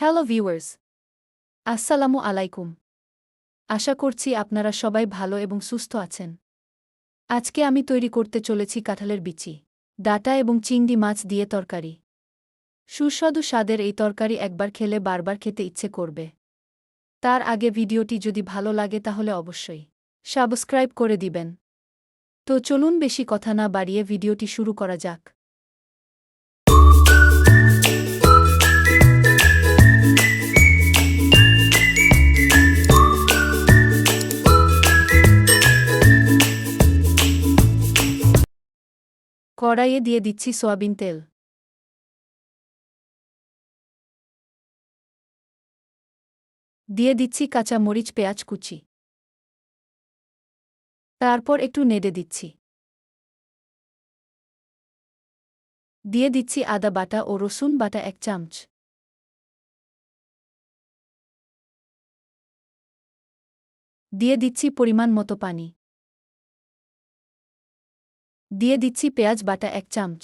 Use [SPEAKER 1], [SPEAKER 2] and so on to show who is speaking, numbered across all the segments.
[SPEAKER 1] Hello viewers, আসসালামু আলাইকুম। আশা করছি আপনারা সবাই ভালো এবং সুস্থ আছেন। আজকে আমি তৈরি করতে চলেছি কাঁঠালের বিচি, ডাঁটা এবং চিংড়ি মাছ দিয়ে তরকারি। সুস্বাদু স্বাদের এই তরকারি একবার খেলে বারবার খেতে ইচ্ছে করবে। তার আগে ভিডিওটি যদি ভালো লাগে তাহলে অবশ্যই সাবস্ক্রাইব করে দিবেন। তো চলুন বেশি কথা না বাড়িয়ে ভিডিওটি শুরু করা যাক। কড়াইয়ে দিয়ে দিচ্ছি সয়াবিন তেল। দিয়ে দিচ্ছি কাঁচা মরিচ পেঁয়াজ কুচি। তারপর একটু নেড়ে দিচ্ছি। দিয়ে দিচ্ছি আদা বাটা ও রসুন বাটা 1 চামচ। দিয়ে দিচ্ছি পরিমাণ মতো পানি। দিয়ে দিচ্ছি পেঁয়াজ বাটা 1 চামচ,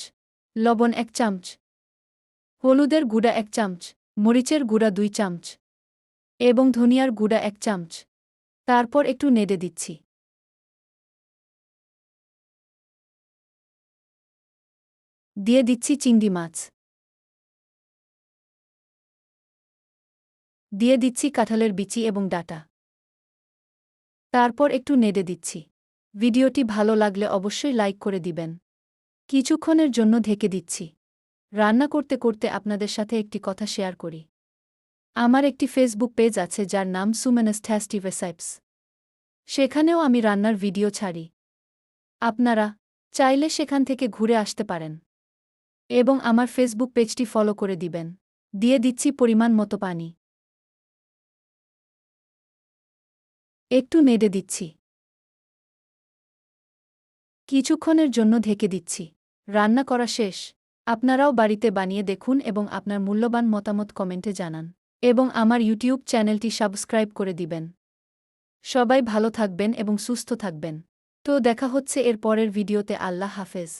[SPEAKER 1] লবণ 1 চামচ, হলুদের গুঁড়া 1 চামচ, মরিচের গুঁড়া 2 চামচ এবং ধনিয়ার গুঁড়া 1 চামচ। তারপর একটু নেড়ে দিচ্ছি। দিয়ে দিচ্ছি চিংড়ি মাছ। দিয়ে দিচ্ছি কাঁঠালের বিচি এবং ডাঁটা। তারপর একটু নেড়ে দিচ্ছি। ভিডিওটি ভালো লাগলে অবশ্যই লাইক করে দিবেন। কিছুক্ষণের জন্য ঢেকে দিচ্ছি। রান্না করতে করতে আপনাদের সাথে একটি কথা শেয়ার করি। আমার একটি ফেসবুক পেজ আছে যার নাম সুমেনস ট্যাস্টি রেসিপস। সেখানেও আমি রান্নার ভিডিও ছাড়ি। আপনারা চাইলে সেখান থেকে ঘুরে আসতে পারেন এবং আমার ফেসবুক পেজটি ফলো করে দিবেন। দিয়ে দিচ্ছি পরিমাণ মতো পানি। একটু নেড়ে দিচ্ছি। কিছুক্ষণের জন্য ঢেকে দিচ্ছি। রান্না করা শেষ। আপনারাও বাড়িতে বানিয়ে দেখুন এবং আপনার মূল্যবান মতামত কমেন্টে জানান এবং আমার ইউটিউব চ্যানেলটি সাবস্ক্রাইব করে দিবেন। সবাই ভালো থাকবেন এবং সুস্থ থাকবেন। তো দেখা হচ্ছে এর পরের ভিডিওতে। আল্লাহ হাফেজ।